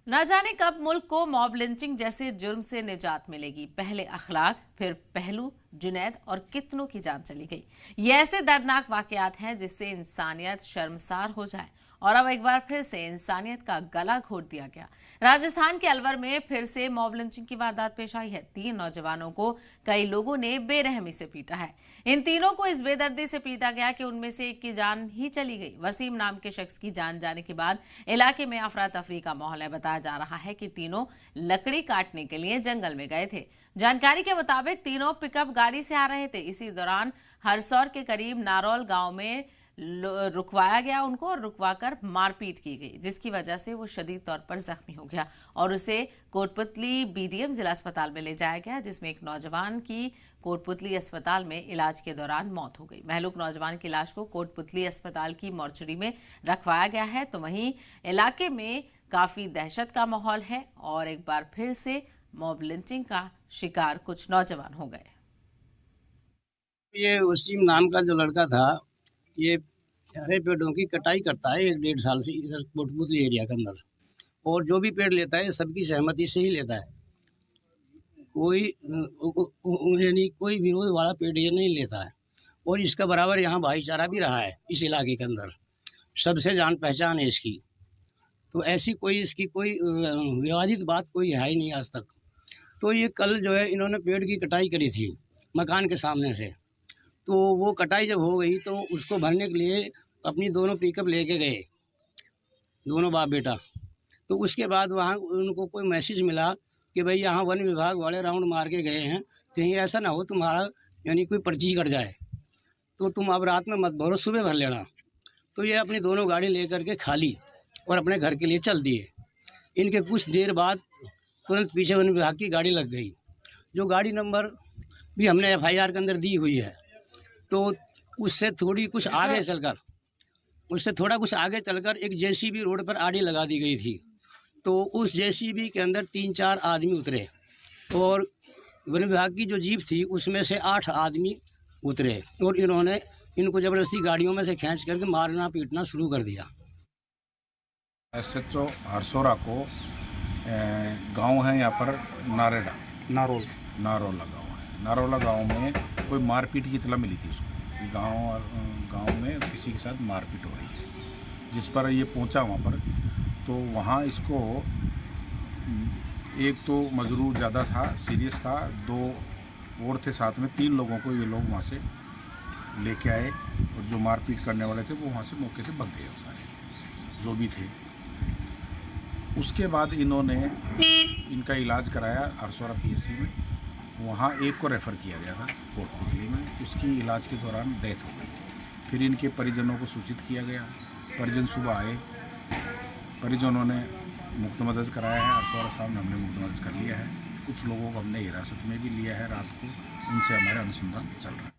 न जाने कब मुल्क को मॉब लिंचिंग जैसे जुर्म से निजात मिलेगी। पहले अखलाक, फिर पहलू, जुनैद और कितनों की जान चली गई। ये ऐसे दर्दनाक वाकयात हैं जिससे इंसानियत शर्मसार हो जाए और अब एक बार फिर से इंसानियत का गला घोट दिया गया। राजस्थान के अलवर में फिर से मॉब लिंचिंग की वारदात पेश आई है। 3 नौजवानों को कई लोगों ने बेरहमी से पीटा है। इन तीनों को इस बेदर्दी से पीटा गया कि उनमें से एक की जान ही चली गई। वसीम नाम के शख्स की जान जाने के बाद इलाके में अफरा तफरी का माहौल है। बताया जा रहा है कि तीनों लकड़ी काटने के लिए जंगल में गए थे। जानकारी के मुताबिक तीनों पिकअप गाड़ी से आ रहे थे। इसी दौरान हरसौर के करीब नारोल गांव में रुकवाया गया उनको और रुकवाकर मारपीट की गई, जिसकी वजह से वो शदीद तौर पर जख्मी हो गया और उसे कोटपुतली बीडीएम जिला अस्पताल में ले जाया गया, जिसमें एक नौजवान की कोटपुतली अस्पताल में इलाज के दौरान मौत हो गई। महलूक नौजवान की लाश को कोटपुतली अस्पताल की मोर्चरी में रखवाया गया है। तो वहीं इलाके में काफी दहशत का माहौल है और एक बार फिर से मॉब लिंचिंग का शिकार कुछ नौजवान हो गए। ये वसीम नाम का जो लड़का था, ये हरे पेड़ों की कटाई करता है 1-1.5 साल से इधर कोटपुतली एरिया के अंदर, और जो भी पेड़ लेता है सबकी सहमति से ही लेता है। कोई यानी कोई विरोध वाला पेड़ ये नहीं लेता है। और इसका बराबर यहाँ भाईचारा भी रहा है। इस इलाके के अंदर सबसे जान पहचान है इसकी। तो ऐसी कोई इसकी कोई विवादित बात कोई है ही नहीं आज तक। तो ये कल जो है इन्होंने पेड़ की कटाई करी थी मकान के सामने से। तो वो कटाई जब हो गई तो उसको भरने के लिए अपनी दोनों पिकअप लेके गए, दोनों बाप बेटा। तो उसके बाद वहाँ उनको कोई मैसेज मिला कि भाई यहाँ वन विभाग वाले राउंड मार के गए हैं, कहीं ऐसा ना हो तुम्हारा यानी कोई पर्ची कट जाए, तो तुम अब रात में मत भरो, सुबह भर लेना। तो ये अपनी दोनों गाड़ी लेकर के खाली और अपने घर के लिए चल दिए। इनके कुछ देर बाद तुरंत पीछे वन विभाग की गाड़ी लग गई, जो गाड़ी नंबर भी हमने FIR के अंदर दी हुई है। तो उससे थोड़ा कुछ आगे चलकर एक JCB रोड पर आड़ी लगा दी गई थी। तो उस JCB के अंदर 3-4 आदमी उतरे और वन विभाग की जो जीप थी उसमें से 8 आदमी उतरे और इन्होंने इनको ज़बरदस्ती गाड़ियों में से खींच करके मारना पीटना शुरू कर दिया। SHO हरसोरा को गांव है यहाँ पर नारोला गाँव है। नारोला गांव में कोई मारपीट की इतला मिली थी उसको, गांव में किसी के साथ मारपीट हो रही है। जिस पर ये पहुंचा वहाँ पर, तो वहाँ इसको एक तो मजरूर ज़्यादा था, सीरियस था, 2 और थे साथ में, 3 लोगों को ये लोग वहाँ से लेके आए और जो मारपीट करने वाले थे वो वहाँ से मौके से भाग गए सारे जो भी थे। उसके बाद इन्होंने इनका इलाज कराया हरसौरा PSC में। वहाँ एक को रेफ़र किया गया था कोटपुतली में, उसकी इलाज के दौरान डेथ हो गई। फिर इनके परिजनों को सूचित किया गया। परिजन सुबह आए, परिजनों ने मुकदमा कराया है। हरसौरा साहब ने हमने मुकदमा कर लिया है। कुछ लोगों को हमने हिरासत में भी लिया है रात को, उनसे हमारा अनुसंधान चल रहा है।